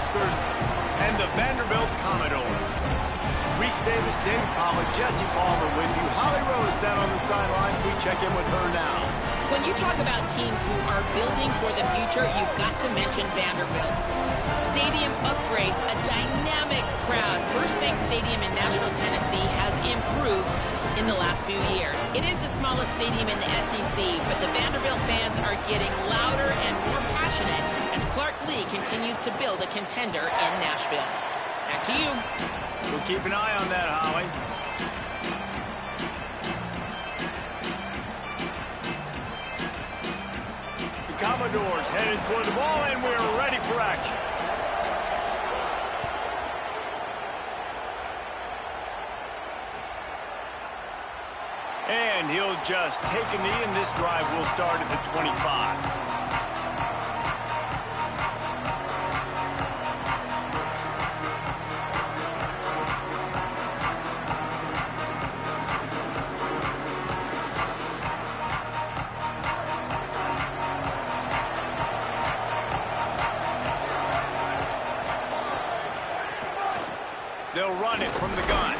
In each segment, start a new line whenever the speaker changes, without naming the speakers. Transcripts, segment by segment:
Cornhuskers and the Vanderbilt Commodores. Reese Davis, David Pollack, Jesse Palmer with you. Holly Rowe is down on the sidelines. We check in with her now.
When you talk about teams who are building for the future, you've got to mention Vanderbilt. Stadium upgrades, a dynamic crowd. First Bank Stadium in Nashville, Tennessee has improved in the last few years. It is the smallest stadium in the SEC, but the Vanderbilt fans are getting louder and more passionate as Clark Lee continues to build a contender in Nashville. Back to you.
We'll keep an eye on that, Holly. The Commodores headed toward the ball, and we're ready for action. And he'll just take a knee, and this drive will start at the 25. They'll run it from the gun.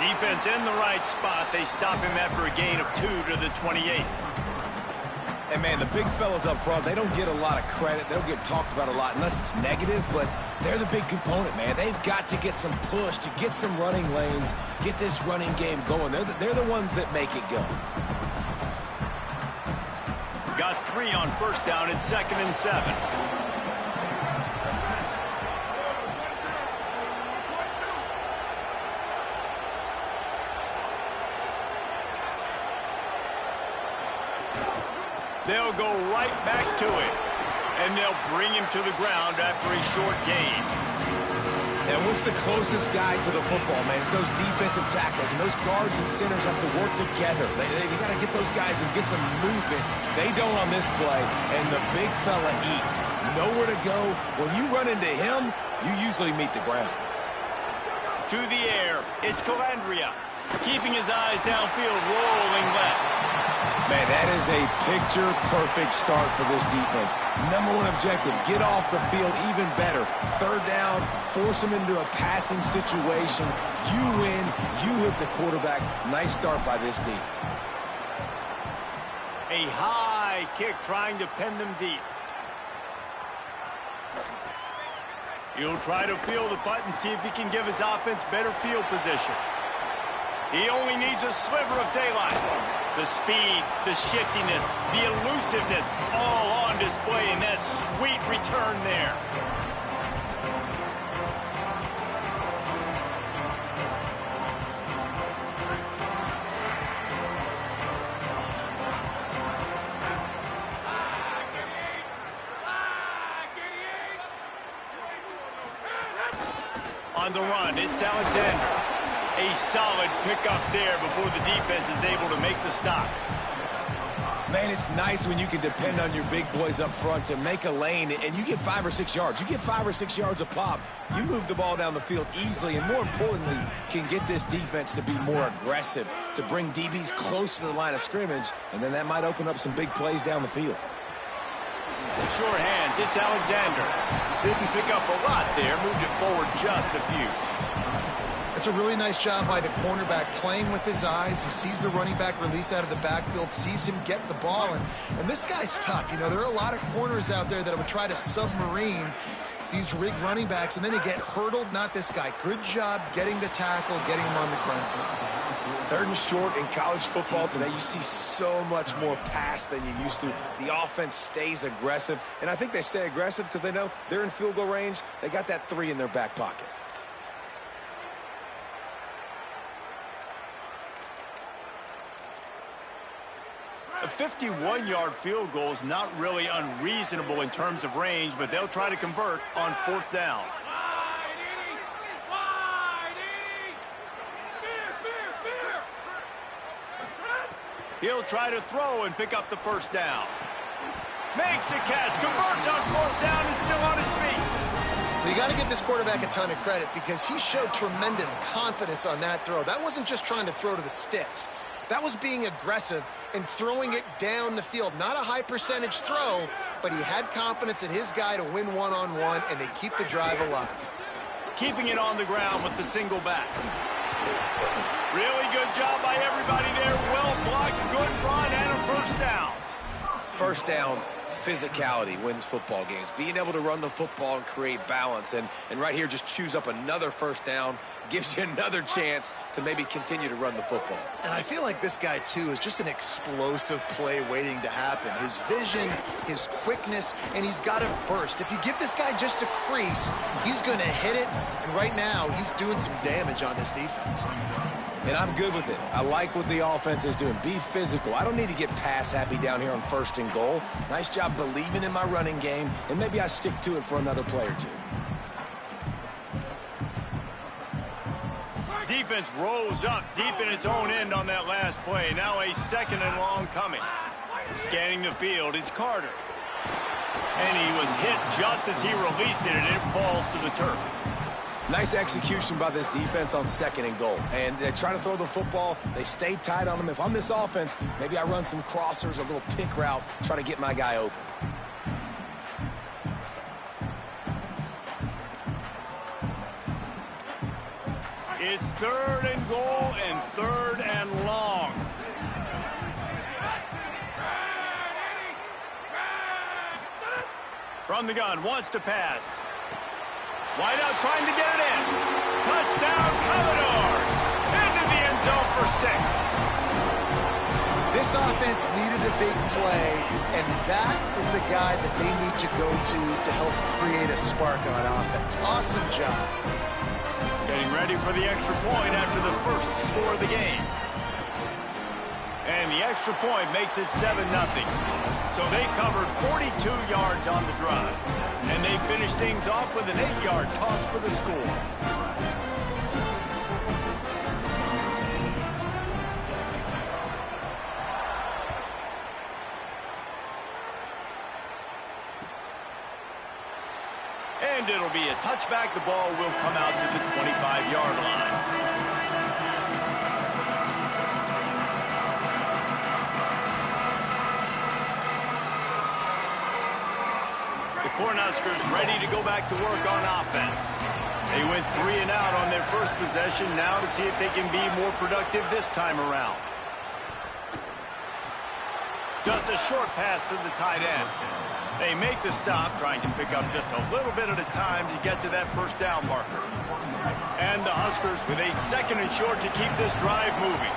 Defense in the right spot. They stop him after a gain of 2 to the 28.
And, man, the big fellas up front, they don't get a lot of credit. They don't get talked about a lot unless it's negative, but they're the big component, man. They've got to get some push, to get some running lanes, get this running game going. They're the ones that make it go.
Got 3 on first down at 2nd and 7. They'll go right back to it, and they'll bring him to the ground after a short gain.
And what's the closest guy to the football, man? It's those defensive tackles, and those guards and centers have to work together. They got to get those guys and get some movement. They don't on this play, and the big fella eats. Nowhere to go. When you run into him, you usually meet the ground.
To the air, it's Calandria, keeping his eyes downfield, rolling left.
Man, that is a picture-perfect start for this defense. Number one objective, get off the field even better. Third down, force them into a passing situation. You win, you hit the quarterback. Nice start by this D.
A high kick trying to pin them deep. He'll try to field the punt and see if he can give his offense better field position. He only needs a sliver of daylight. The speed, the shiftiness, the elusiveness, all on display in that sweet return there. On the run, it's Alexander. A solid pickup there before the defense is able to make the stop.
Man, it's nice when you can depend on your big boys up front to make a lane, and you get 5 or 6 yards. You get 5 or 6 yards a pop. You move the ball down the field easily, and more importantly, can get this defense to be more aggressive, to bring DBs close to the line of scrimmage, and then that might open up some big plays down the field.
Short hands, it's Alexander. Didn't pick up a lot there, moved it forward just a few.
It's a really nice job by the cornerback playing with his eyes. He sees the running back release out of the backfield, sees him get the ball, and this guy's tough. You know, there are a lot of corners out there that would try to submarine these rig running backs, and then they get hurdled. Not this guy. Good job getting the tackle, getting him on the ground.
3rd and short in college football today. You see so much more pass than you used to. The offense stays aggressive, and I think they stay aggressive because they know they're in field goal range. They got that 3 in their back pocket.
A 51-yard field goal is not really unreasonable in terms of range, but they'll try to convert on 4th down. He'll try to throw and pick up the first down. Makes a catch, converts on 4th down, and still on his feet.
Well, you got to give this quarterback a ton of credit because he showed tremendous confidence on that throw. That wasn't just trying to throw to the sticks. That was being aggressive and throwing it down the field. Not a high percentage throw, but he had confidence in his guy to win one-on-one, and they keep the drive alive.
Keeping it on the ground with the single back. Really good job by everybody there. Well blocked, good run, and a first down.
First down, physicality wins football games. Being able to run the football and create balance. And right here, just choose up another first down. Gives you another chance to maybe continue to run the football.
And I feel like this guy, too, is just an explosive play waiting to happen. His vision, his quickness, and he's got a burst. If you give this guy just a crease, he's going to hit it. And right now, he's doing some damage on this defense.
And I'm good with it. I like what the offense is doing. Be physical. I don't need to get pass happy down here on 1st and goal. Nice job believing in my running game, and maybe I stick to it for another play or two.
Defense rolls up deep in its own end on that last play. Now a 2nd and long coming. Scanning the field, it's Carter. And he was hit just as he released it, and it falls to the turf.
Nice execution by this defense on 2nd and goal. And they try to throw the football. They stay tight on them. If I'm this offense, maybe I run some crossers, a little pick route, try to get my guy open.
It's 3rd and goal and 3rd and long. From the gun, wants to pass. Wide out trying to get it in. Touchdown Commodores. Into the end zone for 6.
This offense needed a big play, and that is the guy that they need to go to help create a spark on offense. Awesome job.
Getting ready for the extra point after the first score of the game. And the extra point makes it 7-0. So they covered 42 yards on the drive. And they finished things off with an 8-yard toss for the score. And it'll be a touchback. The ball will come out to the 25-yard line. Cornhuskers ready to go back to work on offense. They went 3 and out on their first possession, now to see if they can be more productive this time around. Just a short pass to the tight end. They make the stop, trying to pick up just a little bit at a time to get to that first down marker. And the Huskers with a 2nd and short to keep this drive moving.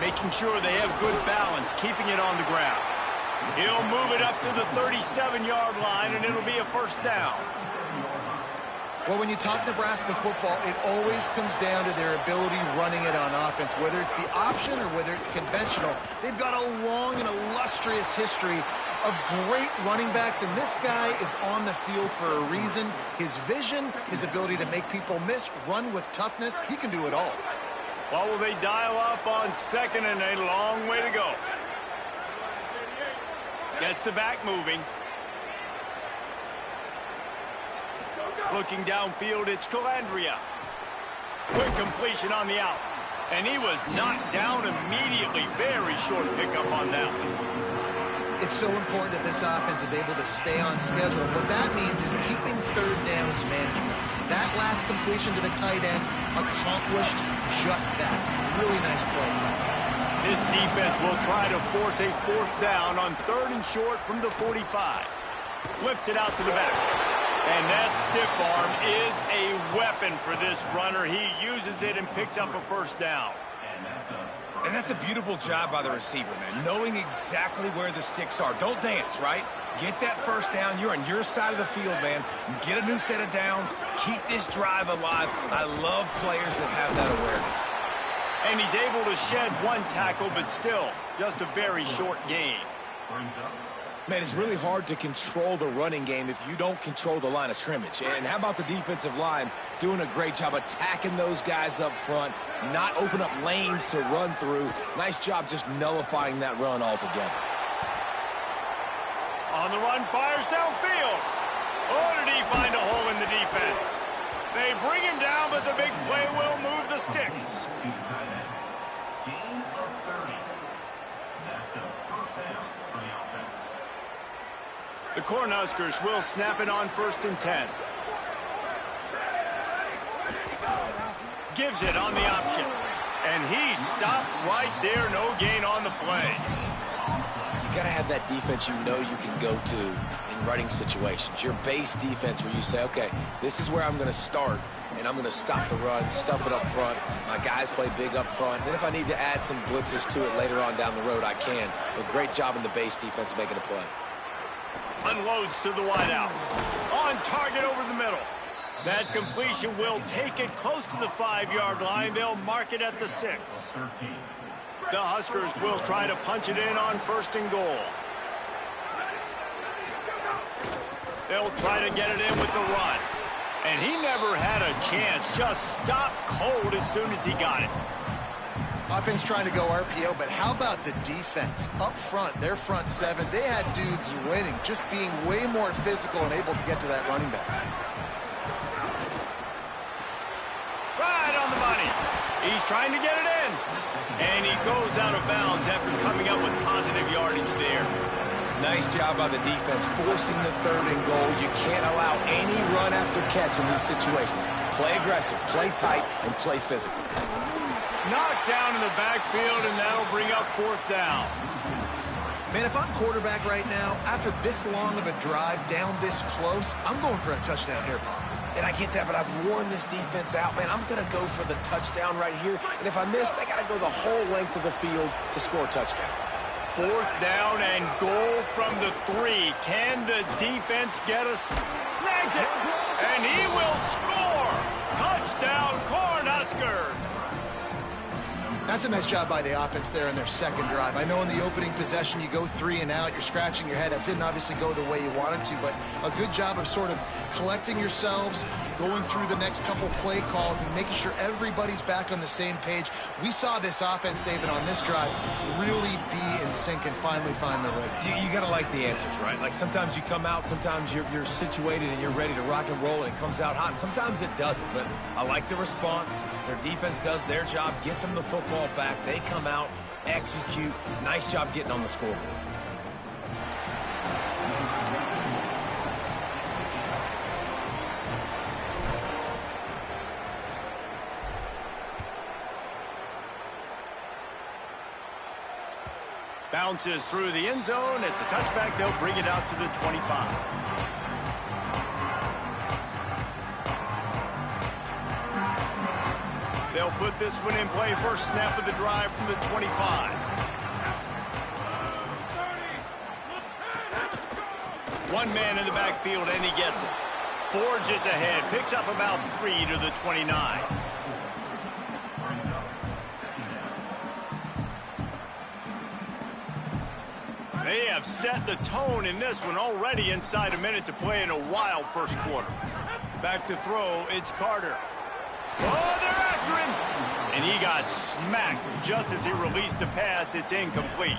Making sure they have good balance, keeping it on the ground. He'll move it up to the 37-yard line, and it'll be a first down.
Well, when you talk Nebraska football, it always comes down to their ability running it on offense, whether it's the option or whether it's conventional. They've got a long and illustrious history of great running backs, and this guy is on the field for a reason. His vision, his ability to make people miss, run with toughness, he can do it all.
Well, will they dial up on 2nd and a long way to go? Gets the back moving. Looking downfield, it's Calandria. Quick completion on the out. And he was knocked down immediately. Very short pickup on that one.
It's so important that this offense is able to stay on schedule. And what that means is keeping 3rd downs management. That last completion to the tight end accomplished just that. Really nice play.
This defense will try to force a 4th down on 3rd and short from the 45. Flips it out to the back. And that stiff arm is a weapon for this runner. He uses it and picks up a first down.
And that's a beautiful job by the receiver, man. Knowing exactly where the sticks are. Don't dance, right? Get that first down. You're on your side of the field, man. Get a new set of downs. Keep this drive alive. I love players that have that awareness.
And he's able to shed 1 tackle, but still, just a very short gain.
Man, it's really hard to control the running game if you don't control the line of scrimmage. And how about the defensive line doing a great job attacking those guys up front, not open up lanes to run through. Nice job just nullifying that run altogether.
On the run, fires downfield. Oh, did he find a hole in the defense? They bring him down, but the big play will move the sticks. The Cornhuskers will snap it on 1st and 10. Gives it on the option. And he stopped right there. No gain on the play.
You got to have that defense you know you can go to in running situations. Your base defense where you say, okay, this is where I'm going to start, and I'm going to stop the run, stuff it up front. My guys play big up front. Then if I need to add some blitzes to it later on down the road, I can. But great job in the base defense making a play.
Unloads to the wideout. On target over the middle. That completion will take it close to the 5-yard line. They'll mark it at the 6. The Huskers will try to punch it in on 1st and goal. They'll try to get it in with the run. And he never had a chance. Just stopped cold as soon as he got it.
Offense trying to go RPO, but how about the defense? Up front, their front 7, they had dudes winning, just being way more physical and able to get to that running back.
Right on the money. He's trying to get it in. And he goes out of bounds after coming up with positive yardage there.
Nice job by the defense, forcing the 3rd and goal. You can't allow any run after catch in these situations. Play aggressive, play tight, and play physical.
Knocked down in the backfield, and that'll bring up 4th down.
Man, if I'm quarterback right now, after this long of a drive down this close, I'm going for a touchdown here, Bob.
And I get that, but I've worn this defense out, man. I'm going to go for the touchdown right here. And if I miss, they got to go the whole length of the field to score a touchdown.
4th down and goal from the 3. Can the defense get us? Snags it, and he will score. Touchdown, Cornhuskers.
That's a nice job by the offense there in their 2nd drive. I know in the opening possession you go 3 and out, you're scratching your head. That didn't obviously go the way you wanted to, but a good job of sort of collecting yourselves, going through the next couple play calls and making sure everybody's back on the same page. We saw this offense, David, on this drive really be in sync and finally find the rhythm.
You got to like the answers, right? Like sometimes you come out, sometimes you're situated and you're ready to rock and roll and it comes out hot. Sometimes it doesn't, but I like the response. Their defense does their job, gets them the football back. They come out, execute. Nice job getting on the scoreboard.
Bounces through the end zone. It's a touchback. They'll bring it out to the 25. They'll put this one in play. First snap of the drive from the 25. One man in the backfield, and he gets it. Forges ahead. Picks up about 3 to the 29. They have set the tone in this one already inside a minute to play in a wild first quarter. Back to throw, it's Carter. Oh, they're after him. And he got smacked just as he released the pass. It's incomplete.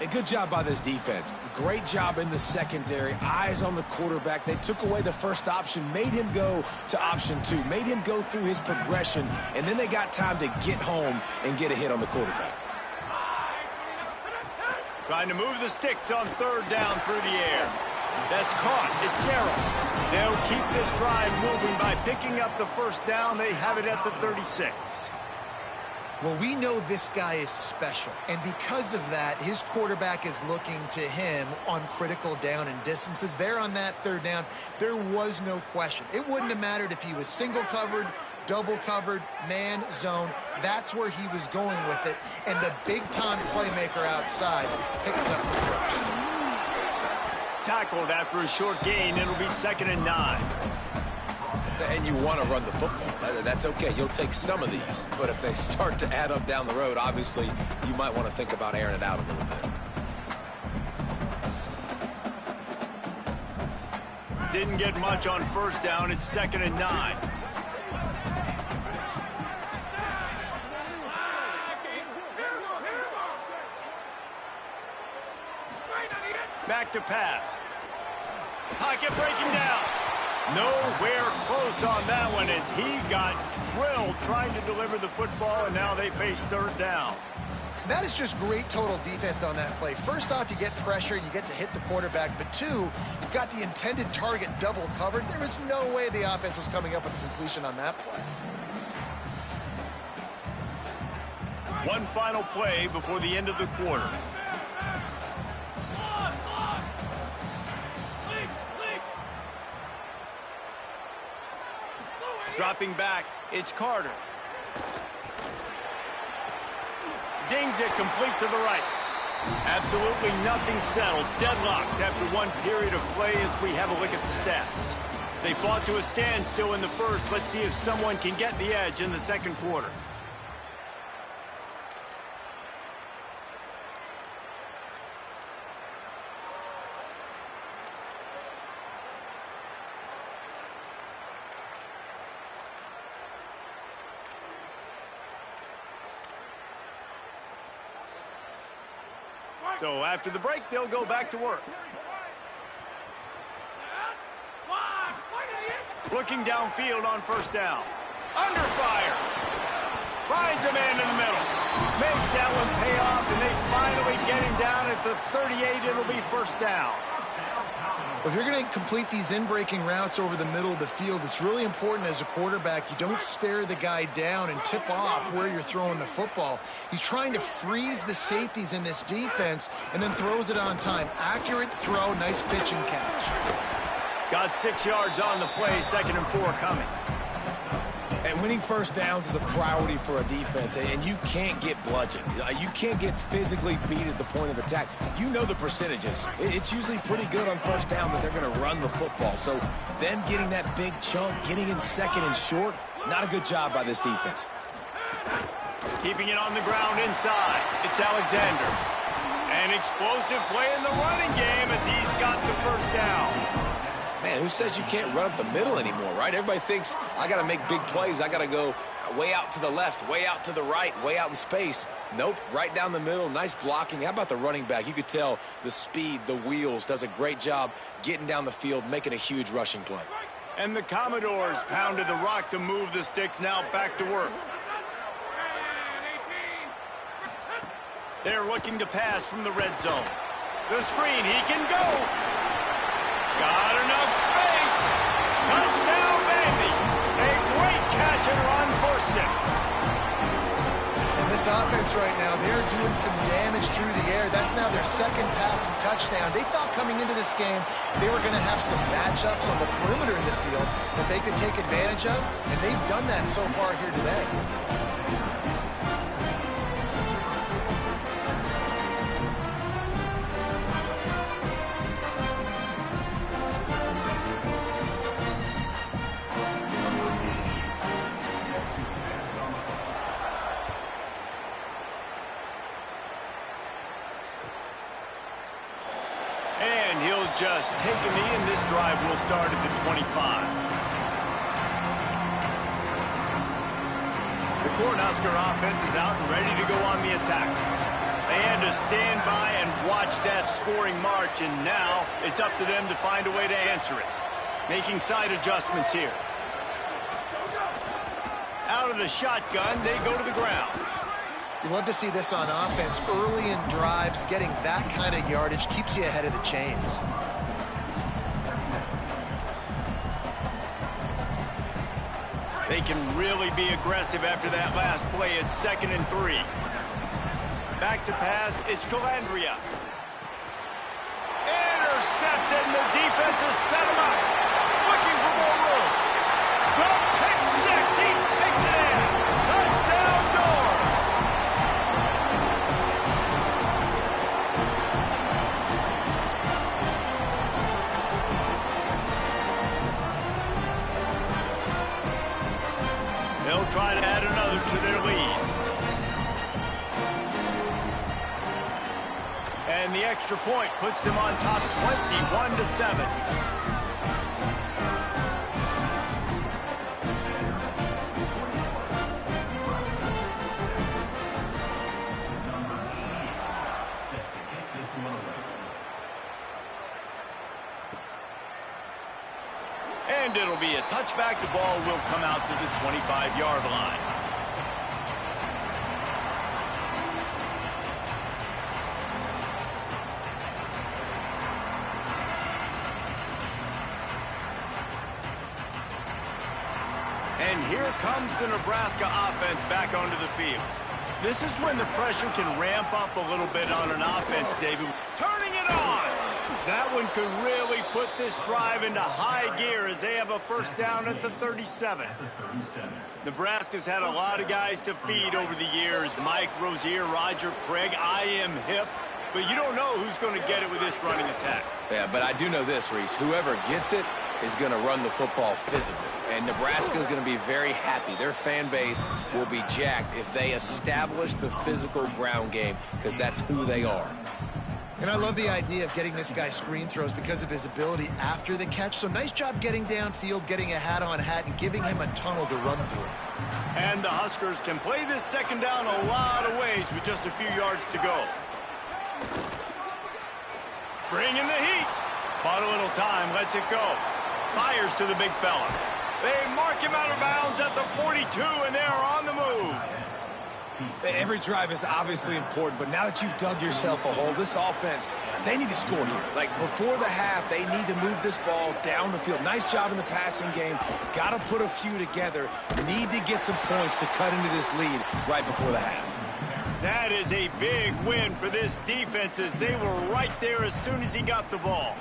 A good job by this defense. Great job in the secondary. Eyes on the quarterback. They took away the first option, made him go to option 2, made him go through his progression, and then they got time to get home and get a hit on the quarterback.
Trying to move the sticks on 3rd down through the air. That's caught. It's Carroll. They'll keep this drive moving by picking up the first down. They have it at the 36.
Well, we know this guy is special, and because of that, his quarterback is looking to him on critical down and distances. There on that 3rd down, there was no question. It wouldn't have mattered if he was single covered, double covered, man, zone. That's where he was going with it, and the big-time playmaker outside picks up the first.
Tackled after a short gain. It'll be 2nd and 9.
And you want to run the football. That's okay. You'll take some of these. But if they start to add up down the road, obviously, you might want to think about airing it out a little bit.
Didn't get much on 1st down. It's 2nd and 9. Back to pass. Pocket breaking down. Nowhere close on that one as he got drilled trying to deliver the football, and now they face third down.
That is just great total defense on that play. First off, you get pressure and you get to hit the quarterback. But two, you've got the intended target double covered. There was no way the offense was coming up with a completion on that play.
One final play before the end of the quarter. Dropping back, it's Carter. Zings it complete to the right. Absolutely nothing settled. Deadlocked after one period of play as we have a look at the stats. They fought to a standstill in the first. Let's see if someone can get the edge in the second quarter. So after the break, they'll go back to work. Looking downfield on first down. Under fire. Finds a man in the middle. Makes that one pay off, and they finally get him down at the 38. It'll be first down.
If you're going to complete these in-breaking routes over the middle of the field, it's really important as a quarterback you don't stare the guy down and tip off where you're throwing the football. He's trying to freeze the safeties in this defense and then throws it on time. Accurate throw, nice pitch and catch.
Got 6 yards on the play, 2nd and 4 coming.
And winning first downs is a priority for a defense, and you can't get bludgeoned. You can't get physically beat at the point of attack. You know the percentages. It's usually pretty good on first down that they're going to run the football. So them getting that big chunk, getting in 2nd and short, not a good job by this defense.
Keeping it on the ground inside. It's Alexander. An explosive play in the running game as he's got the first down.
Man, who says you can't run up the middle anymore, right? Everybody thinks I got to make big plays. I got to go way out to the left, way out to the right, way out in space. Nope, right down the middle. Nice blocking. How about the running back? You could tell the speed, the wheels, does a great job getting down the field, making a huge rushing play.
And the Commodores pounded the rock to move the sticks. Now back to work. They're looking to pass from the red zone. The screen, he can go. Got enough space. Touchdown, Vandy. A great catch and run for 6.
And this offense right now, they're doing some damage through the air. That's now their 2nd passing touchdown. They thought coming into this game they were going to have some matchups on the perimeter of the field that they could take advantage of, and they've done that so far here today.
Just take a knee, and this drive will start at the 25. The Cornhusker offense is out and ready to go on the attack. They had to stand by and watch that scoring march, and now it's up to them to find a way to answer it. Making side adjustments here. Out of the shotgun, they go to the ground.
You love to see this on offense. Early in drives, getting that kind of yardage keeps you ahead of the chains.
They can really be aggressive after that last play. It's 2nd and 3. Back to pass, it's Calandria. Intercepted, and the defense has set him up. Looking for more room. The pick 6, he takes it in. Touchdown, Doors. They'll try to add another to their lead. And the extra point puts them on top 21-7. And it'll be a touchback. The ball will come out to the 25-yard line. And here comes the Nebraska offense back onto the field. This is when the pressure can ramp up a little bit on an offense, David. Turning it on! That one could really put this drive into high gear as they have a first down at the 37. Nebraska's had a lot of guys to feed over the years. Mike Rozier, Roger Craig, I am hip. But you don't know who's going to get it with this running attack.
Yeah, but I do know this, Reese. Whoever gets it is going to run the football physically. And Nebraska is going to be very happy. Their fan base will be jacked if they establish the physical ground game, because that's who they are.
And I love the idea of getting this guy screen throws because of his ability after the catch. So nice job getting downfield, getting a hat-on-hat, and giving him a tunnel to run through.
And the Huskers can play this second down a lot of ways with just a few yards to go. Bringing the heat. Bought a little time, lets it go. Fires to the big fella. They mark him out of bounds at the 42, and they're on the move.
Every drive is obviously important, but now that you've dug yourself a hole, this offense, they need to score here. Like, before the half, they need to move this ball down the field. Nice job in the passing game. Got to put a few together. Need to get some points to cut into this lead right before the half.
That is a big win for this defense, as they were right there as soon as he got the ball.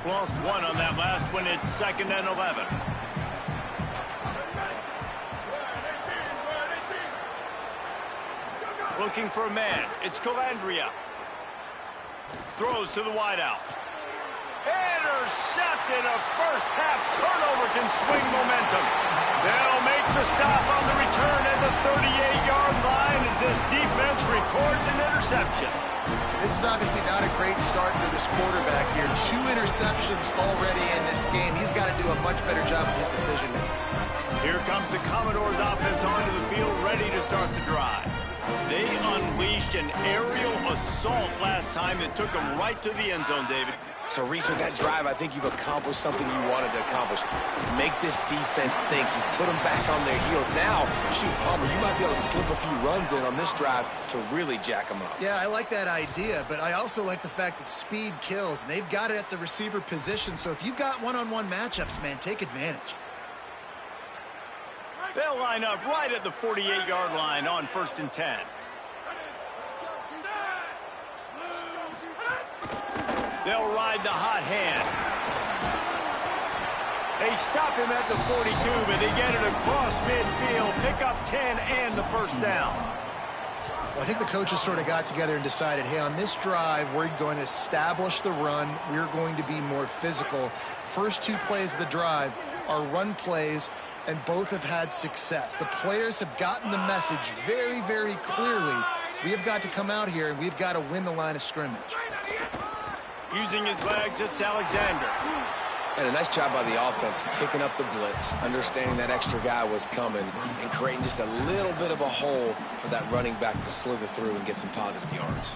Lost one on that last one. It's 2nd and 11. Looking for a man. It's Calandria. Throws to the wideout. Intercepted. A first-half turnover can swing momentum. They'll make the stop on the return at the 38-yard line as this defense records an interception.
This is obviously not a great start for this quarterback here. 2 interceptions already in this game. He's got to do a much better job with his decision-making.
Here comes the Commodores offense onto the field, ready to start the drive. They unleashed an aerial assault last time that took them right to the end zone, David.
So, Reese, with that drive, I think you've accomplished something you wanted to accomplish. Make this defense think. You put them back on their heels. Now, shoot, Palmer, you might be able to slip a few runs in on this drive to really jack them up.
Yeah, I like that idea, but I also like the fact that speed kills, and they've got it at the receiver position. So if you've got one-on-one matchups, man, take advantage.
They'll line up right at the 48-yard line on 1st and 10. They'll ride the hot hand. They stop him at the 42, but they get it across midfield. Pick up 10 and the first down.
Well, I think the coaches sort of got together and decided, hey, on this drive, we're going to establish the run. We're going to be more physical. First 2 plays of the drive are run plays, and both have had success. The players have gotten the message very, very clearly. We have got to come out here, and we've got to win the line of scrimmage.
Using his legs, it's Alexander.
And a nice job by the offense picking up the blitz, understanding that extra guy was coming, and creating just a little bit of a hole for that running back to slither through and get some positive yards.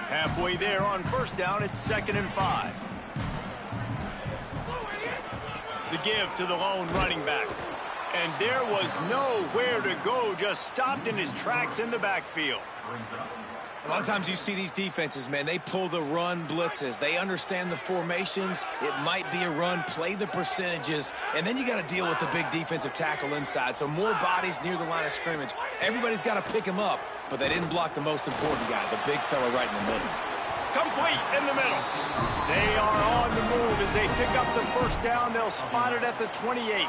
Halfway there on 1st down, it's 2nd and 5. The give to the lone running back. And there was nowhere to go, just stopped in his tracks in the backfield.
A lot of times you see these defenses, man, they pull the run blitzes. They understand the formations. It might be a run, play the percentages, and then you got to deal with the big defensive tackle inside. So more bodies near the line of scrimmage. Everybody's got to pick him up, but they didn't block the most important guy, the big fella right in the middle.
Complete in the middle. They are on the move as they pick up the first down. They'll spot it at the 28.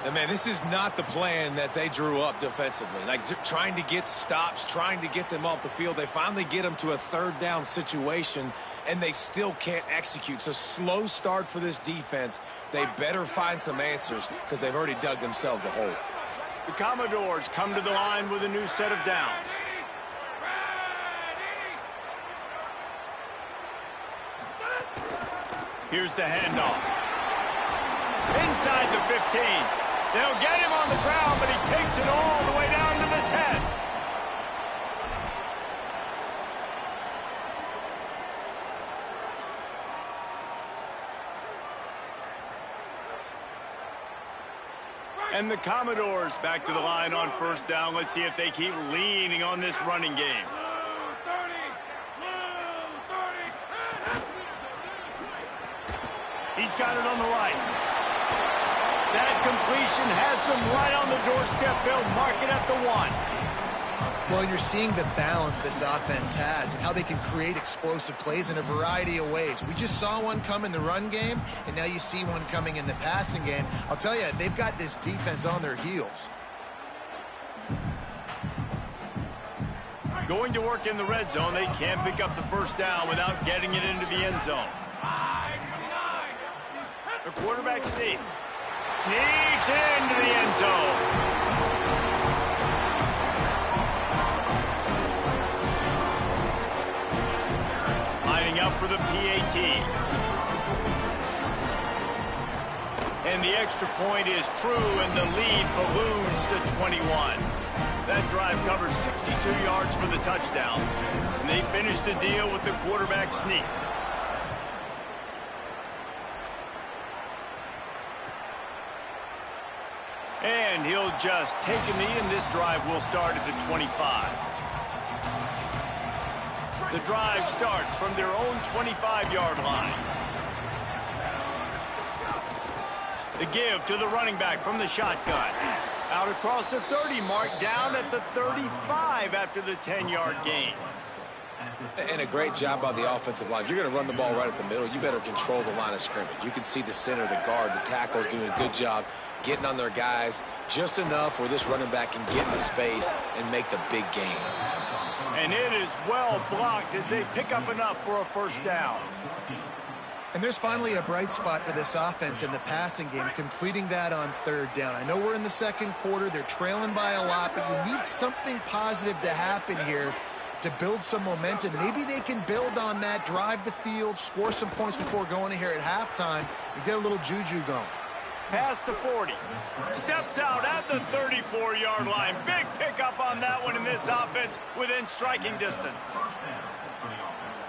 And, man, this is not the plan that they drew up defensively. Like, trying to get stops, trying to get them off the field. They finally get them to a third down situation, and they still can't execute. So slow start for this defense. They better find some answers because they've already dug themselves a hole.
The Commodores come to the line with a new set of downs. Here's the handoff. Inside the 15. They'll get him on the ground, but he takes it all the way down to the 10. And the Commodores back to the line on first down. Let's see if they keep leaning on this running game. He's got it on the right. That completion has them right on the doorstep. They'll mark it at the 1.
Well, you're seeing the balance this offense has and how they can create explosive plays in a variety of ways. We just saw one come in the run game, and now you see one coming in the passing game. I'll tell you, they've got this defense on their heels.
Going to work in the red zone. They can't pick up the first down without getting it into the end zone. The quarterback sneaks into the end zone. Lining up for the PAT. And the extra point is true, and the lead balloons to 21. That drive covered 62 yards for the touchdown. And they finished the deal with the quarterback sneak. And he'll just take a knee, and this drive will start at the 25. The drive starts from their own 25-yard line. The give to the running back from the shotgun. Out across the 30 mark, down at the 35 after the 10-yard gain.
And a great job by the offensive line. If you're going to run the ball right at the middle, you better control the line of scrimmage. You can see the center, the guard, the tackles doing a good job getting on their guys just enough where this running back can get into space and make the big gain.
And it is well blocked as they pick up enough for a first down.
And there's finally a bright spot for this offense in the passing game, completing that on third down. I know we're in the second quarter. They're trailing by a lot, but you need something positive to happen here to build some momentum. Maybe they can build on that, drive the field, score some points before going in here at halftime, and get a little juju going.
Past the 40. Steps out at the 34-yard line. Big pickup on that one in this offense within striking distance.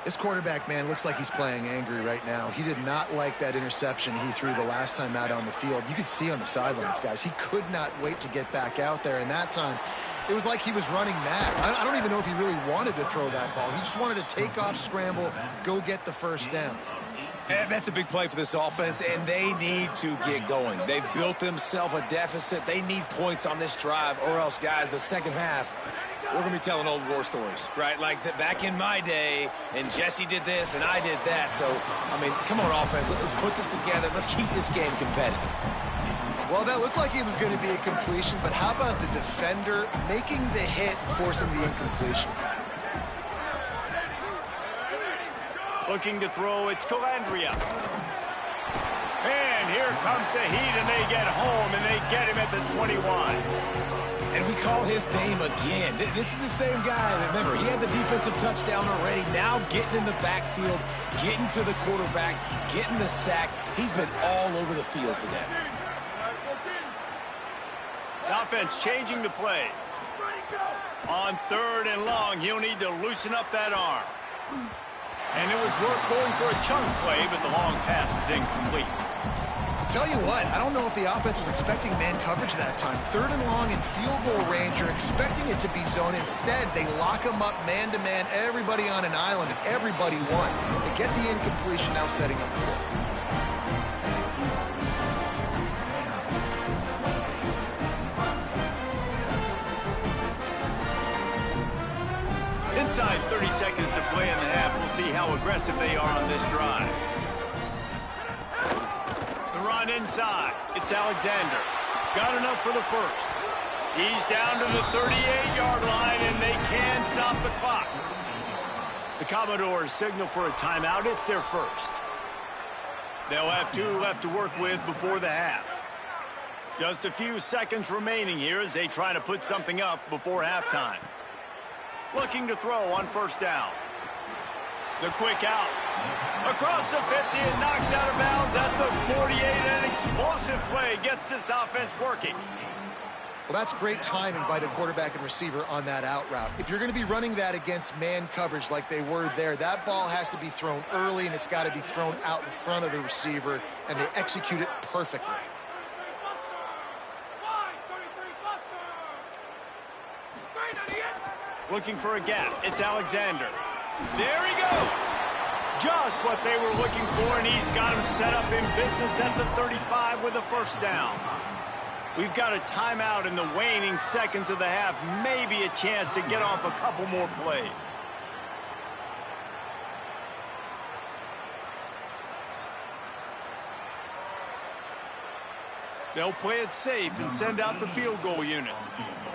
This quarterback, man, looks like he's playing angry right now. He did not like that interception he threw the last time out on the field. You could see on the sidelines, guys, he could not wait to get back out there. And that time, it was like he was running mad. I don't even know if he really wanted to throw that ball. He just wanted to take off, scramble, go get the first down.
And that's a big play for this offense, and they need to get going. They've built themselves a deficit. They need points on this drive, or else, guys, the second half, we're going to be telling old war stories, right? Like back in my day, and Jesse did this, and I did that. So, I mean, come on, offense. Let's put this together. Let's keep this game competitive.
Well, that looked like it was going to be a completion, but how about the defender making the hit, forcing the incompletion?
Looking to throw, it's Calandria. And here comes the heat, and they get home, and they get him at the 21.
And we call his name again. This is the same guy. Remember, he had the defensive touchdown already. Now getting in the backfield, getting to the quarterback, getting the sack. He's been all over the field today.
The offense changing the play. On third and long, he'll need to loosen up that arm. And it was worth going for a chunk play, but the long pass is incomplete.
Tell you what, I don't know if the offense was expecting man coverage that time. 3rd and long in field goal range, you're expecting it to be zone. Instead, they lock them up man-to-man, everybody on an island, and everybody won. They get the incompletion, now setting up 4th.
Inside 30 seconds to play in the half. We'll see how aggressive they are on this drive. Run inside. It's Alexander. Got enough for the first. He's down to the 38-yard line, and they can stop the clock. The Commodores signal for a timeout. It's their first. They'll have 2 left to work with before the half. Just a few seconds remaining here as they try to put something up before halftime. Looking to throw on 1st down. The quick out. Across the 50 and knocked out of bounds at the 48. An explosive play gets this offense working.
Well, that's great timing by the quarterback and receiver on that out route. If you're going to be running that against man coverage like they were there, that ball has to be thrown early, and it's got to be thrown out in front of the receiver, and they execute it perfectly.
Looking for a gap. It's Alexander. There he goes. Just what they were looking for, and he's got him set up in business at the 35 with a 1st down. We've got a timeout in the waning seconds of the half. Maybe a chance to get off a couple more plays. They'll play it safe and send out the field goal unit.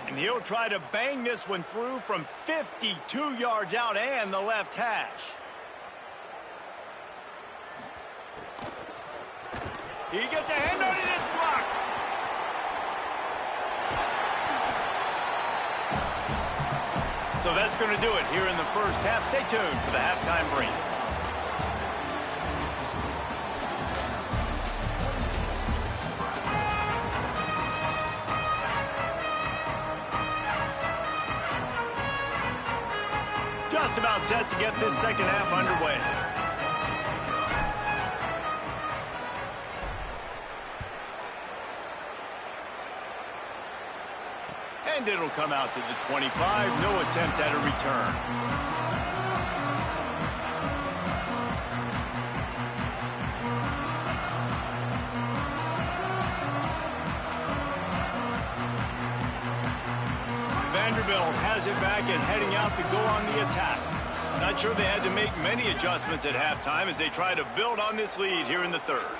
And he'll try to bang this one through from 52 yards out and the left hash. He gets a hand on it, it's blocked. So that's going to do it here in the first half. Stay tuned for the halftime break. Just about set to get this second half underway. And it'll come out to the 25. No attempt at a return. Vanderbilt has it back and heading out to go on the attack. Not sure they had to make many adjustments at halftime as they try to build on this lead here in the 3rd.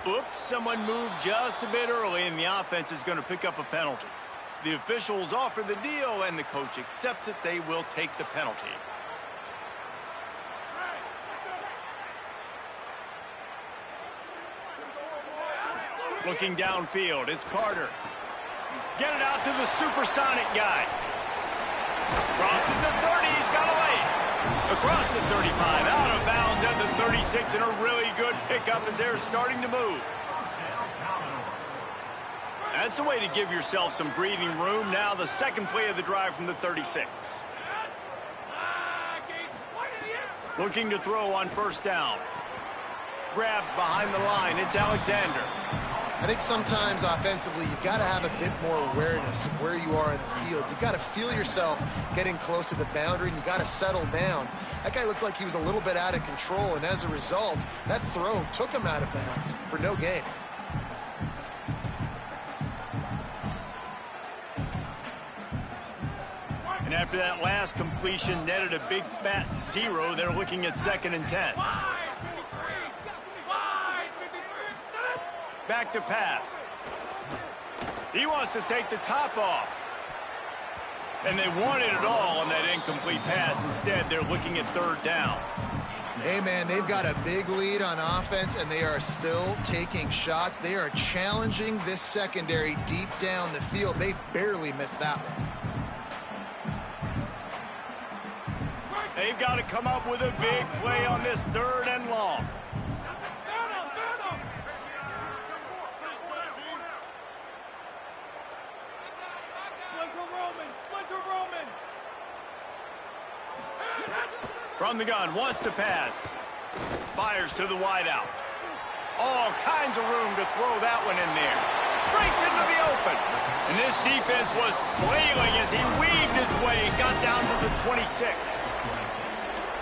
Oops, someone moved just a bit early, and the offense is going to pick up a penalty. The officials offer the deal, and the coach accepts it. They will take the penalty. Looking downfield, it's Carter. Get it out to the supersonic guy. Crosses the 30, he's got away. Across the 35, out of bounds at the 36, and a really good pickup as they're starting to move. That's a way to give yourself some breathing room. Now the second play of the drive from the 36. Looking to throw on 1st down. Grabbed behind the line, it's Alexander.
I think sometimes offensively you've got to have a bit more awareness of where you are in the field. You've got to feel yourself getting close to the boundary, and you've got to settle down. That guy looked like he was a little bit out of control, and as a result, that throw took him out of bounds for no gain.
And after that last completion netted a big fat 0, they're looking at 2nd and 10. Back to pass. He wants to take the top off. And they wanted it all on that incomplete pass. Instead, they're looking at 3rd down.
Hey, man, they've got a big lead on offense, and they are still taking shots. They are challenging this secondary deep down the field. They barely missed that one.
They've got to come up with a big play on this 3rd and long. From the gun, wants to pass. Fires to the wideout. All kinds of room to throw that one in there. Breaks into the open. And this defense was flailing as he weaved his way and got down to the 26.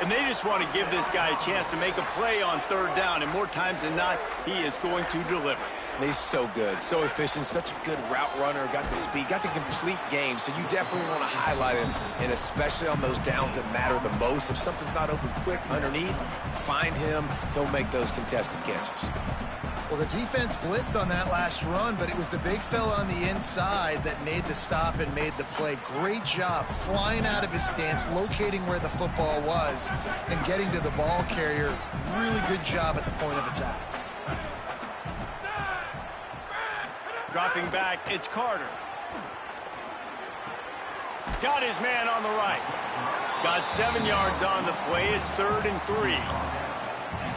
And they just want to give this guy a chance to make a play on third down. And more times than not, he is going to deliver.
He's so good, so efficient, such a good route runner, got the speed, got the complete game, so you definitely want to highlight him, and especially on those downs that matter the most. If something's not open quick underneath, find him, he'll make those contested catches.
Well, the defense blitzed on that last run, but it was the big fella on the inside that made the stop and made the play. Great job flying out of his stance, locating where the football was, and getting to the ball carrier. Really good job at the point of attack.
Dropping back, it's Carter. Got his man on the right. Got 7 yards on the play. It's 3rd and 3.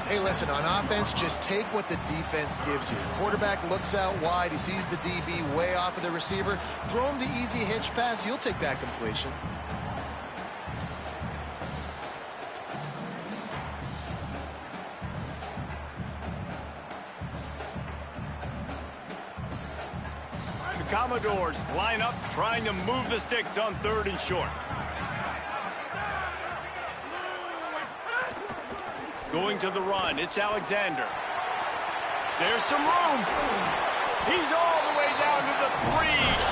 Hey, listen, on offense, just take what the defense gives you. Quarterback looks out wide. He sees the DB way off of the receiver. Throw him the easy hitch pass. You'll take that completion.
Commodores line up, trying to move the sticks on 3rd and short. Going to the run, it's Alexander. There's some room. He's all the way down to the 3.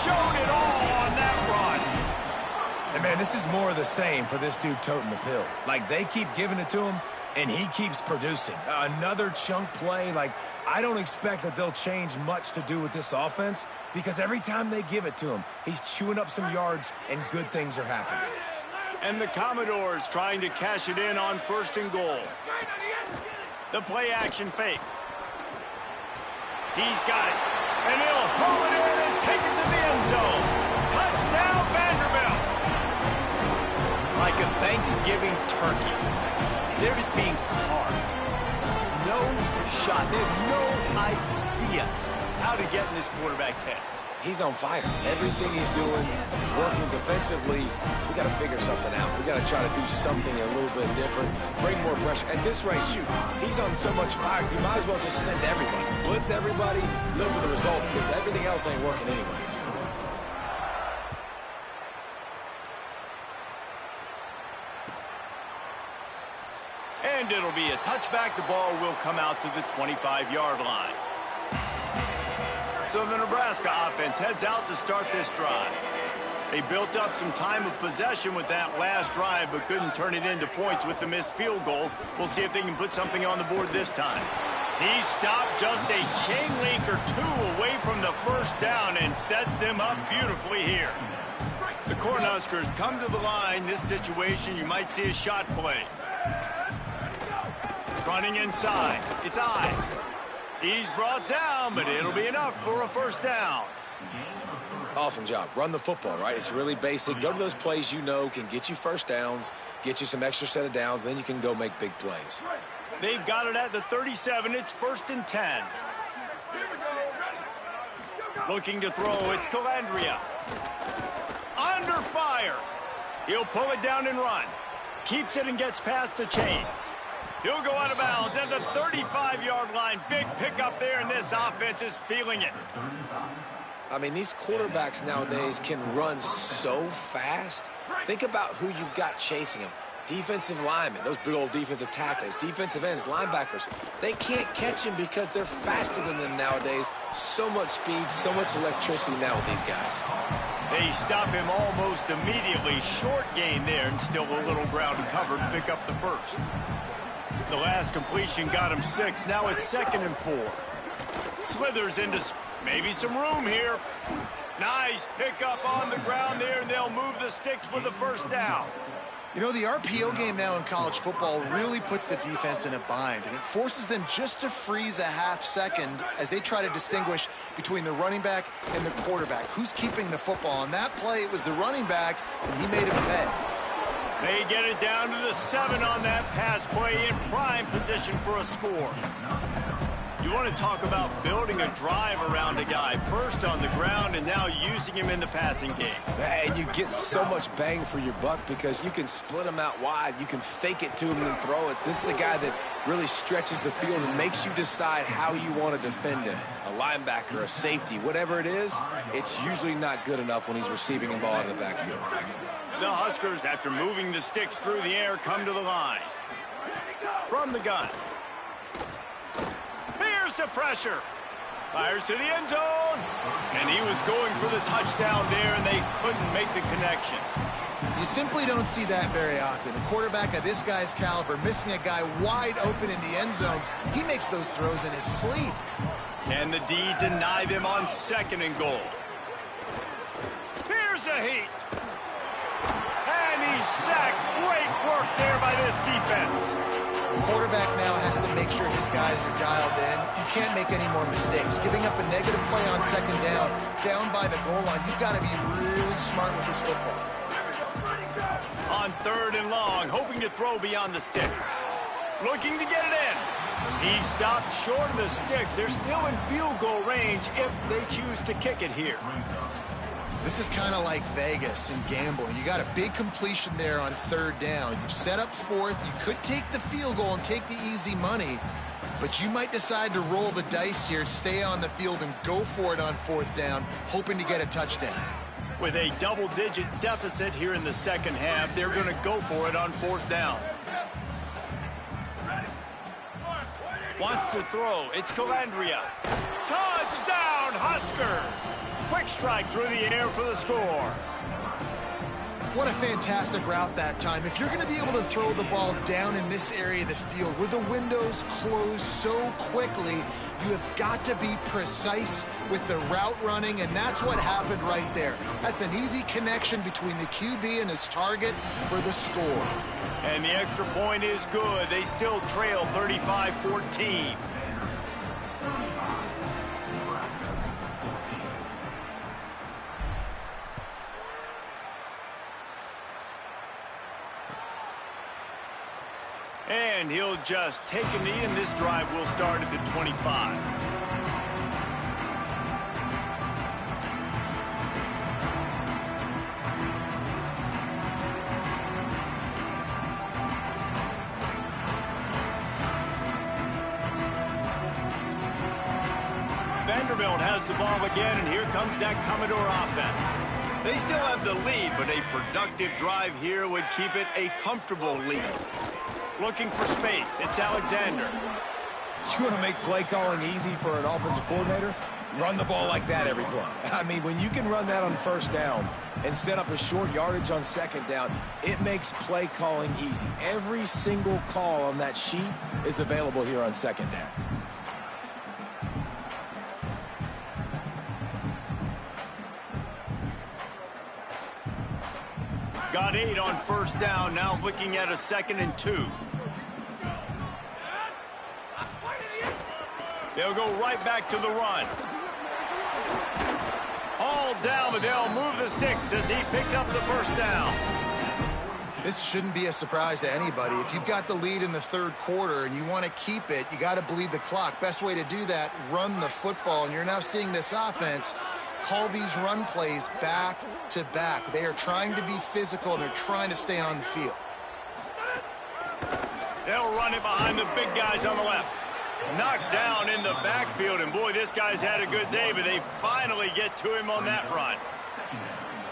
Showed it all on that run.
And, man, this is more of the same for this dude toting the pill. Like, they keep giving it to him, and he keeps producing. Another chunk play. Like, I don't expect that they'll change much to do with this offense because every time they give it to him, he's chewing up some yards and good things are happening.
And the Commodores trying to cash it in on 1st and goal. The play action fake. He's got it. And he'll haul it in and take it to the end zone. Touchdown, Vanderbilt. Like a Thanksgiving turkey. They're just being carved. No shot. They have no idea how to get in this quarterback's head.
He's on fire. Everything he's doing is working defensively. We got to figure something out. We got to try to do something a little bit different, bring more pressure. At this rate, shoot, he's on so much fire, you might as well just send everybody. Blitz everybody, live with the results, because everything else ain't working anyways.
And it'll be a touchback. The ball will come out to the 25-yard line. So the Nebraska offense heads out to start this drive. They built up some time of possession with that last drive, but couldn't turn it into points with the missed field goal. We'll see if they can put something on the board this time. He stopped just a chain link or 2 away from the first down and sets them up beautifully here. The Cornhuskers come to the line. This situation, you might see a shot play. Running inside. It's Ives. He's brought down, but it'll be enough for a first down.
Awesome job. Run the football, right? It's really basic. Go to those plays you know can get you first downs, get you some extra set of downs, then you can go make big plays.
They've got it at the 37. It's 1st and 10. Looking to throw. It's Calandria. Under fire. He'll pull it down and run. Keeps it and gets past the chains. He'll go out of bounds at the 35-yard line. Big pickup there, and this offense is feeling it.
I mean, these quarterbacks nowadays can run so fast. Think about who you've got chasing them. Defensive linemen, those big old defensive tackles, defensive ends, linebackers. They can't catch him because they're faster than them nowadays. So much speed, so much electricity now with these guys.
They stop him almost immediately. Short gain there, and still a little ground covered. Pick up the first. The last completion got him 6. Now it's 2nd and 4. Slithers into maybe some room here. Nice pickup on the ground there, and they'll move the sticks with the first down.
You know, the RPO game now in college football really puts the defense in a bind, and it forces them just to freeze a half second as they try to distinguish between the running back and the quarterback. Who's keeping the football? On that play, it was the running back, and he made him pay.
They get it down to the 7 on that pass play, in prime position for a score. You want to talk about building a drive around a guy, first on the ground and now using him in the passing game.
And you get so much bang for your buck because you can split him out wide. You can fake it to him and throw it. This is a guy that really stretches the field and makes you decide how you want to defend him. A linebacker, a safety, whatever it is, it's usually not good enough when he's receiving the ball out of the backfield.
The Huskers, after moving the sticks through the air, come to the line. From the gun. Here's the pressure. Fires to the end zone. And he was going for the touchdown there, and they couldn't make the connection.
You simply don't see that very often. A quarterback of this guy's caliber missing a guy wide open in the end zone. He makes those throws in his sleep.
Can the D deny them on 2nd and goal? Here's a heat. And he's sacked. Great work there by this defense.
The quarterback now has to make sure his guys are dialed in. You can't make any more mistakes. Giving up a negative play on 2nd down by the goal line, you've got to be really smart with this football.
On 3rd and long, hoping to throw beyond the sticks. Looking to get it in. He stopped short of the sticks. They're still in field goal range if they choose to kick it here.
This is kind of like Vegas in gambling. You got a big completion there on 3rd down. You've set up 4th. You could take the field goal and take the easy money, but you might decide to roll the dice here, stay on the field, and go for it on 4th down, hoping to get a touchdown.
With a double-digit deficit here in the 2nd half, they're going to go for it on 4th down. Wants to throw. It's Calandria. Touchdown, Huskers! Quick strike through the air for the score.
What a fantastic route that time. If you're going to be able to throw the ball down in this area of the field where the windows close so quickly, you have got to be precise with the route running, and that's what happened right there. That's an easy connection between the QB and his target for the score.
And the extra point is good. They still trail 35-14. And he'll just take a knee, and this drive will start at the 25. Vanderbilt has the ball again, and here comes that Commodore offense. They still have the lead, but a productive drive here would keep it a comfortable lead. Looking for space. It's Alexander.
You want to make play calling easy for an offensive coordinator? Run the ball like that every play. I mean, when you can run that on 1st down and set up a short yardage on 2nd down, it makes play calling easy. Every single call on that sheet is available here on 2nd down.
Got 8 on 1st down, now looking at a 2nd and 2. They'll go right back to the run. All down, but they'll move the sticks as he picks up the 1st down.
This shouldn't be a surprise to anybody. If you've got the lead in the 3rd quarter and you want to keep it, you got to bleed the clock. Best way to do that, run the football. And you're now seeing this offense call these run plays back to back. They are trying to be physical, and they're trying to stay on the field.
They'll run it behind the big guys on the left. Knocked down in the backfield, and boy, this guy's had a good day, but they finally get to him on that run.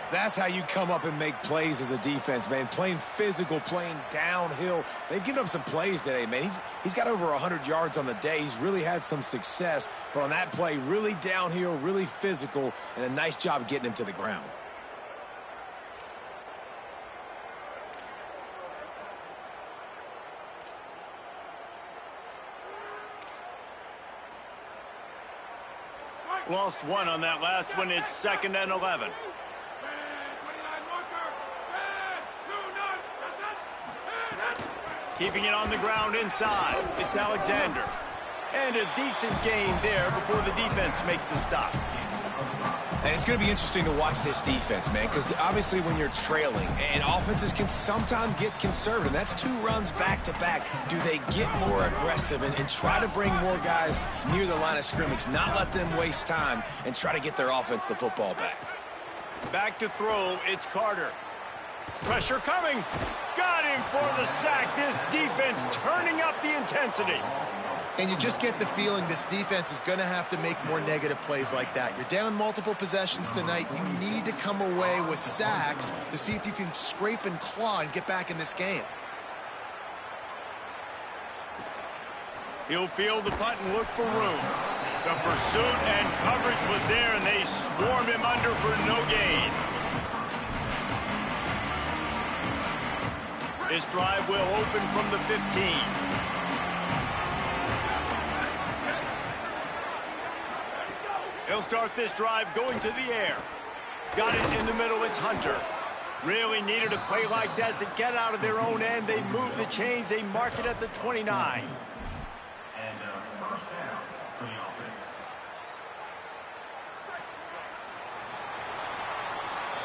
That's how you come up and make plays as a defense, man. Playing physical, playing downhill. They've given up some plays today, man. He's got over 100 yards on the day. He's really had some success. But on that play, really downhill, really physical, and a nice job getting him to the ground.
Lost 1 on that last one. It's 2nd and 11. Keeping it on the ground inside. It's Alexander. And a decent gain there before the defense makes the stop.
And it's going to be interesting to watch this defense, man, because obviously when you're trailing, and offenses can sometimes get conservative. That's 2 runs back-to-back. Do they get more aggressive and try to bring more guys near the line of scrimmage, not let them waste time, and try to get their offense the football back?
Back to throw, it's Carter. Pressure coming. Got him for the sack. This defense turning up the intensity.
And you just get the feeling this defense is going to have to make more negative plays like that. You're down multiple possessions tonight. You need to come away with sacks to see if you can scrape and claw and get back in this game.
He'll feel the punt and look for room. The pursuit and coverage was there, and they swarm him under for no gain. This drive will open from the 15. He'll start this drive going to the air. Got it in the middle, it's Hunter. Really needed a play like that to get out of their own end. They move the chains, they mark it at the 29.
First down for the offense.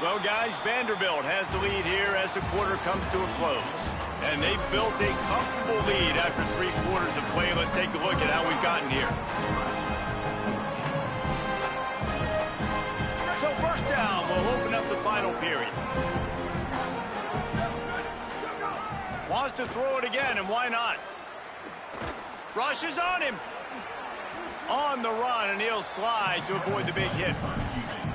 Well, guys, Vanderbilt has the lead here as the quarter comes to a close. And they've built a comfortable lead after 3 quarters of play. Let's take a look at how we've gotten here. So first down, we'll open up the final period. Wants to throw it again, and why not? Rush is on him. On the run, and he'll slide to avoid the big hit.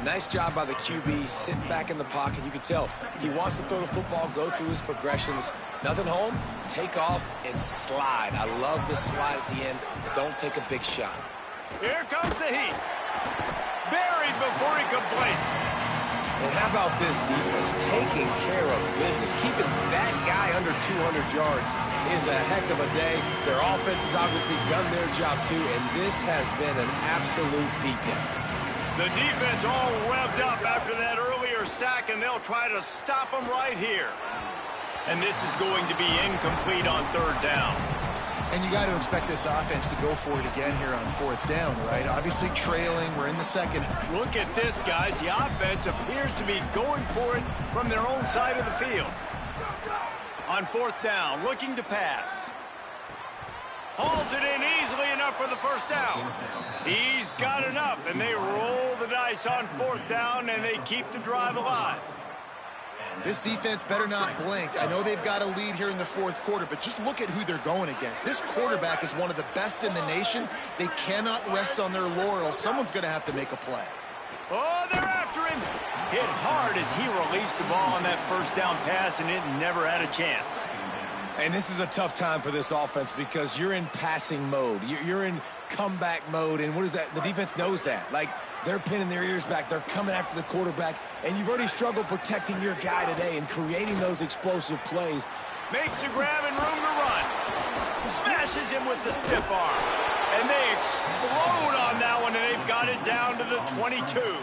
Nice job by the QB, sitting back in the pocket. You can tell he wants to throw the football, go through his progressions. Nothing home, take off, and slide. I love this slide at the end. Don't take a big shot.
Here comes the heat. Buried before he could blink.
And how about this defense taking care of business? Keeping that guy under 200 yards is a heck of a day. Their offense has obviously done their job too, and this has been an absolute beatdown.
The defense all revved up after that earlier sack, and they'll try to stop him right here. And this is going to be incomplete on 3rd down.
And you got to expect this offense to go for it again here on 4th down, right? Obviously trailing. We're in the 2nd.
Look at this, guys. The offense appears to be going for it from their own side of the field. On 4th down, looking to pass. Hauls it in easily enough for the 1st down. He's got enough, and they roll the dice on 4th down, and they keep the drive alive.
This defense better not blink. I know they've got a lead here in the 4th quarter, but just look at who they're going against. This quarterback is one of the best in the nation. They cannot rest on their laurels. Someone's going to have to make a play.
Oh, they're after him. Hit hard as he released the ball on that 1st down pass, and it never had a chance.
And this is a tough time for this offense because you're in passing mode. You're in comeback mode, and what is that? The defense knows that. Like, they're pinning their ears back. They're coming after the quarterback, and you've already struggled protecting your guy today and creating those explosive plays.
Makes a grab and room to run. Smashes him with the stiff arm. And they explode on that one, and they've got it down to the 22.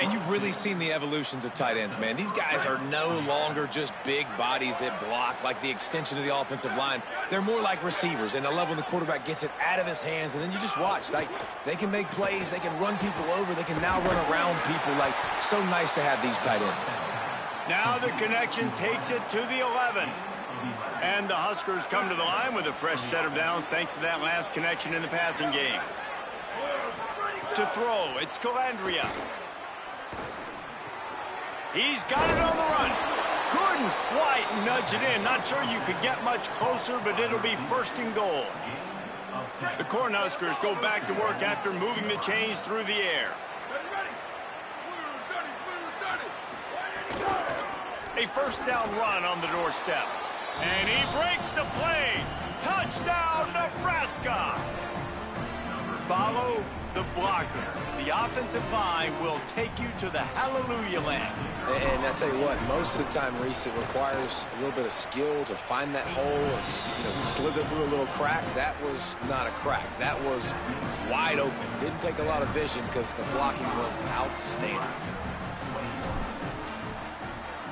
And you've really seen the evolutions of tight ends, man. These guys are no longer just big bodies that block like the extension of the offensive line. They're more like receivers, and I love when the quarterback gets it out of his hands, and then you just watch. Like, they can make plays, they can run people over, they can now run around people. Like, so nice to have these tight ends.
Now the connection takes it to the 11. And the Huskers come to the line with a fresh set of downs thanks to that last connection in the passing game. To throw, it's Calandria. He's got it on the run. Couldn't quite nudge it in. Not sure you could get much closer, but it'll be 1st and goal. The Cornhuskers go back to work after moving the chains through the air. A 1st down run on the doorstep. And he breaks the play. Touchdown, Nebraska. Follow the blockers. The offensive line will take you to the hallelujah land.
And I tell you what, most of the time, Reese, it requires a little bit of skill to find that hole and, slither through a little crack. That was not a crack. That was wide open. Didn't take a lot of vision because the blocking was outstanding.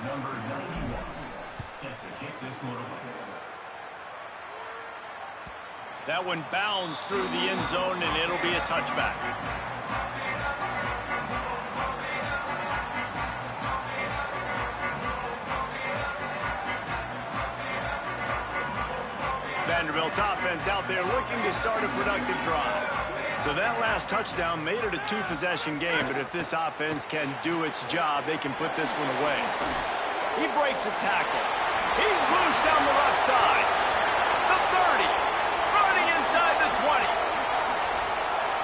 Number 91, set to kick this one away.
That one bounds through the end zone, and it'll be a touchback. defense out there looking to start a productive drive. So that last touchdown made it a two-possession game, but if this offense can do its job, they can put this one away. He breaks a tackle. He's loose down the left side. The 30. Running inside the 20.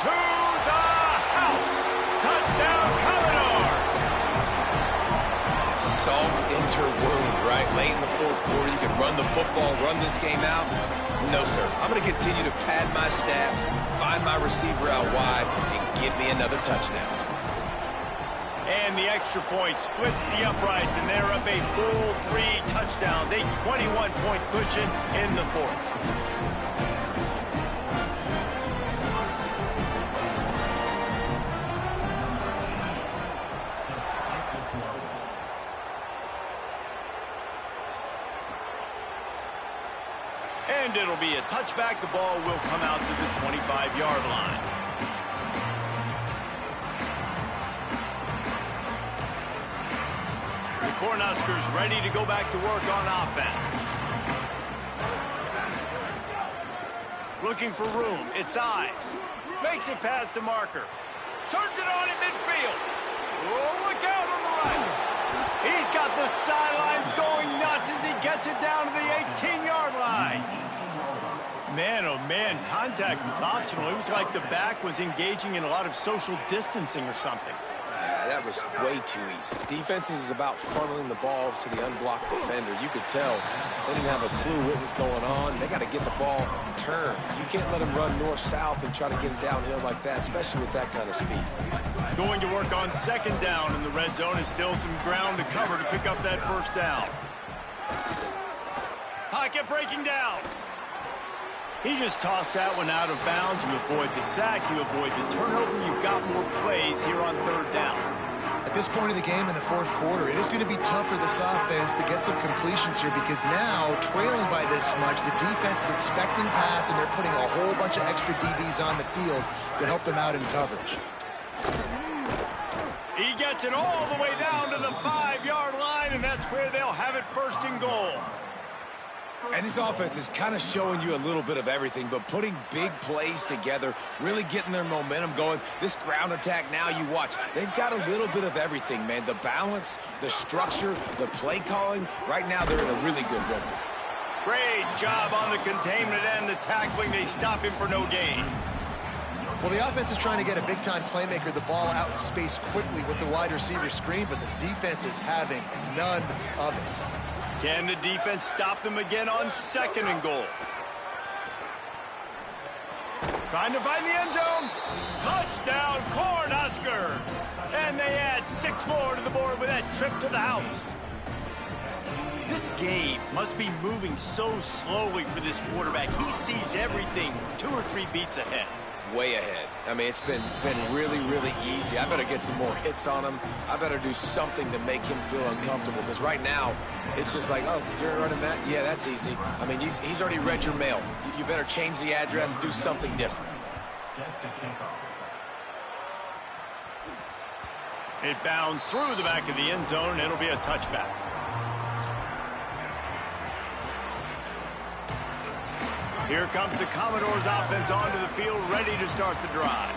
To the house. Touchdown, Commodores.
Salt enter wound, right? Late in the fourth quarter, you can run the football, run this game out. No, sir. I'm going to continue to pad my stats, find my receiver out wide, and give me another touchdown.
And the extra point splits the uprights, and they're up a full 3 touchdowns, a 21-point cushion in the fourth. And it'll be a touchback. The ball will come out to the 25-yard line. The Cornhuskers ready to go back to work on offense. Looking for room. It's Ives. Makes it past the marker. Turns it on in midfield. Oh, look out on the right. He's got the sidelines going nuts as he gets it down to the 18-yard line. Man, oh man, contact was optional. It was like the back was engaging in a lot of social distancing or something.
That was way too easy. Defenses is about funneling the ball to the unblocked defender. You could tell they didn't have a clue what was going on. They got to get the ball turned. You can't let them run north-south and try to get it downhill like that, especially with that kind of speed.
Going to work on second down in the red zone is still some ground to cover to pick up that first down. Pocket breaking down. He just tossed that one out of bounds. You avoid the sack, you avoid the turnover. You've got more plays here on third down.
At this point in the game in the fourth quarter, it is going to be tough for this offense to get some completions here because now, trailing by this much, the defense is expecting pass, and they're putting a whole bunch of extra DBs on the field to help them out in coverage.
He gets it all the way down to the 5-yard line, and that's where they'll have it first and goal.
And this offense is kind of showing you a little bit of everything, but putting big plays together, really getting their momentum going. This ground attack now, you watch. They've got a little bit of everything, man. The balance, the structure, the play calling. Right now, they're in a really good rhythm.
Great job on the containment and the tackling. They stop him for no gain.
Well, the offense is trying to get a big-time playmaker the ball out in space quickly with the wide receiver screen, but the defense is having none of it.
Can the defense stop them again on second and goal? Trying to find the end zone. Touchdown, Cornhuskers. And they add 6 more to the board with that trip to the house. This game must be moving so slowly for this quarterback. He sees everything 2 or 3 beats ahead.
Way ahead. I mean, it's been really, really easy. I better get some more hits on him. I better do something to make him feel uncomfortable, because right now, it's just like, oh, you're running that? Yeah, that's easy. I mean, he's already read your mail. You better change the address, do something different.
Set to kick off.
It bounds through the back of the end zone, and it'll be a touchback. Here comes the Commodores offense onto the field, ready to start the drive.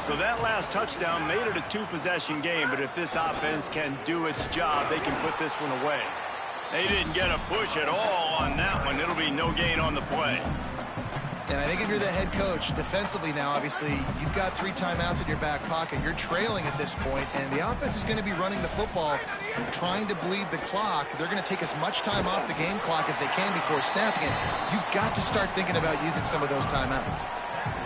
So that last touchdown made it a 2-possession game, but if this offense can do its job, they can put this one away. They didn't get a push at all on that one. It'll be no gain on the play.
And I think if you're the head coach, defensively now, obviously, you've got 3 timeouts in your back pocket. You're trailing at this point, and the offense is going to be running the football, trying to bleed the clock. They're going to take as much time off the game clock as they can before snapping it. You've got to start thinking about using some of those timeouts.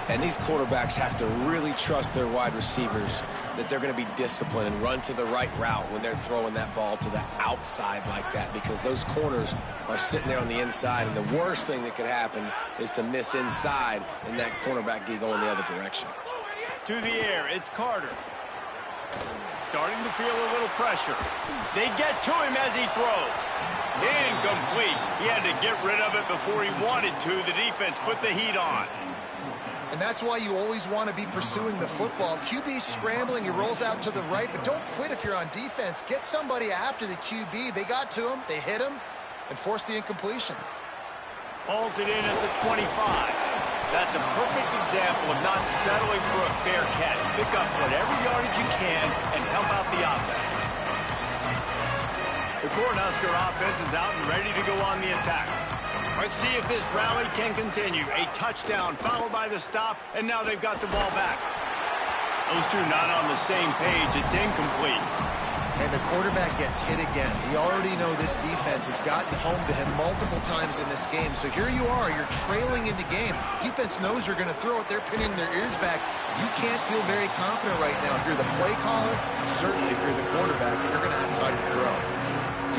And these quarterbacks have to really trust their wide receivers that they're going to be disciplined and run to the right route when they're throwing that ball to the outside like that, because those corners are sitting there on the inside, and the worst thing that could happen is to miss inside and that cornerback get going the other direction.
To the air, it's Carter. Starting to feel a little pressure. They get to him as he throws. Incomplete. He had to get rid of it before he wanted to. The defense put the heat on.
And that's why you always want to be pursuing the football. QB's scrambling, he rolls out to the right, but don't quit if you're on defense. Get somebody after the QB. They got to him, they hit him, and forced the incompletion.
Hauls it in at the 25. That's a perfect example of not settling for a fair catch. Pick up whatever yardage you can and help out the offense. The Cornhusker offense is out and ready to go on the attack. Let's see if this rally can continue. A touchdown followed by the stop, and now they've got the ball back. Those two not on the same page. It's incomplete.
And the quarterback gets hit again. We already know this defense has gotten home to him multiple times in this game. So here you are, you're trailing in the game. Defense knows you're going to throw it. They're pinning their ears back. You can't feel very confident right now. If you're the play caller, certainly if you're the quarterback, that you're going to have time to throw.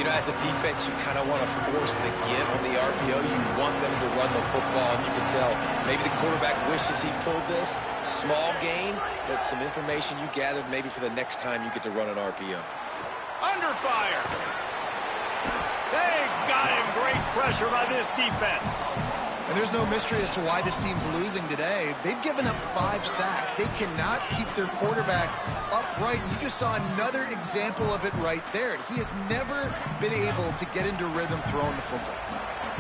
You know, as a defense, you kind of want to force the give on the RPO. You want them to run the football, and you can tell maybe the quarterback wishes he pulled this. Small gain, but some information you gathered maybe for the next time you get to run an RPO.
Under fire. They got him. Great pressure by this defense.
And there's no mystery as to why this team's losing today. They've given up 5 sacks. They cannot keep their quarterback upright. And you just saw another example of it right there. He has never been able to get into rhythm throwing the football.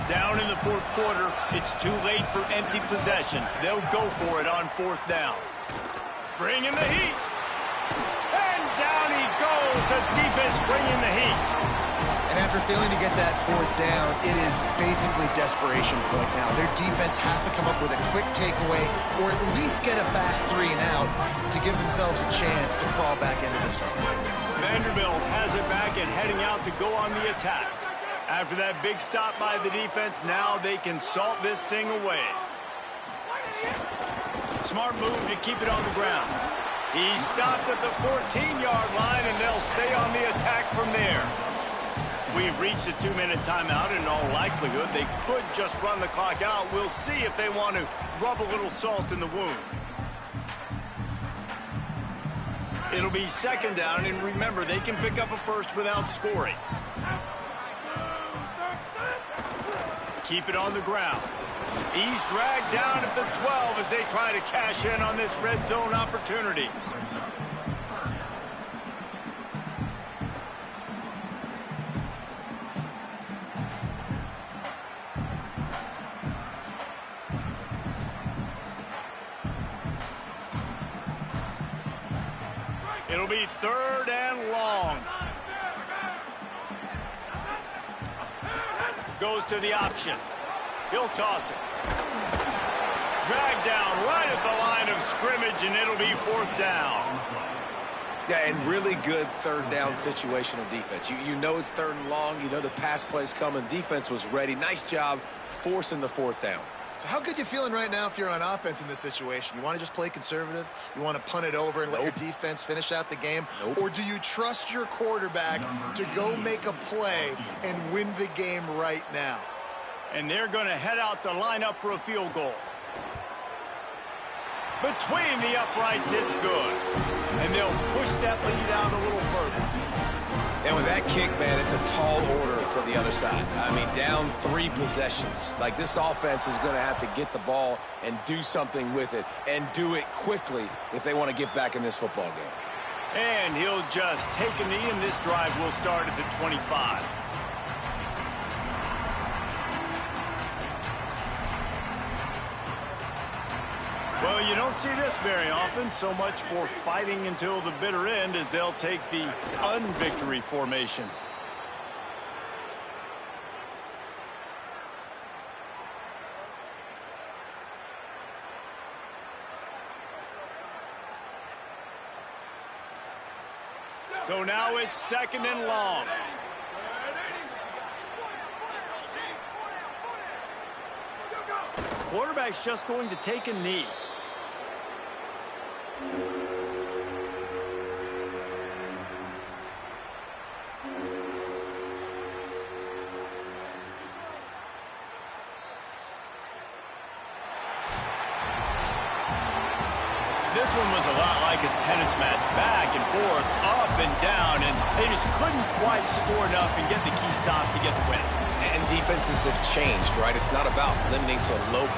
Down in the fourth quarter, it's too late for empty possessions. They'll go for it on fourth down. Bring in the heat. And down he goes. The defense bringing the heat.
And after failing to get that fourth down, it is basically desperation point now. Their defense has to come up with a quick takeaway or at least get a fast 3 and out to give themselves a chance to crawl back into this one.
Vanderbilt has it back and heading out to go on the attack. After that big stop by the defense, now they can salt this thing away. Smart move to keep it on the ground. He stopped at the 14-yard line, and they'll stay on the attack from there. We've reached a 2-minute timeout, and in all likelihood, they could just run the clock out. We'll see if they want to rub a little salt in the wound. It'll be second down, and remember, they can pick up a first without scoring. Keep it on the ground. He's dragged down at the 12 as they try to cash in on this red zone opportunity. It'll be third and long. Goes to the option. He'll toss it. Dragged down right at the line of scrimmage, and it'll be fourth down.
Yeah, and really good third down situational defense. You know it's third and long. You know the pass play's coming. Defense was ready. Nice job forcing the fourth down.
So how good you feeling right now if you're on offense in this situation? You want to just play conservative? You want to punt it over and let your defense finish out the game? Or do you trust your quarterback to go make a play and win the game right now?
And they're going to head out to line up for a field goal. Between the uprights, it's good. And they'll push that lead out a little further.
And with that kick, man, it's a tall order for the other side. I mean, down 3 possessions. Like, this offense is going to have to get the ball and do something with it, and do it quickly if they want to get back in this football game.
And he'll just take a knee, and this drive will start at the 25. Well, you don't see this very often. So much for fighting until the bitter end as they'll take the unvictory formation. So now it's second and long. Quarterback's just going to take a knee. This one was a lot like a tennis match, back and forth, up and down, and they just couldn't quite score enough and get the key stop to get the win.
And defenses have changed, right? It's not about limiting to low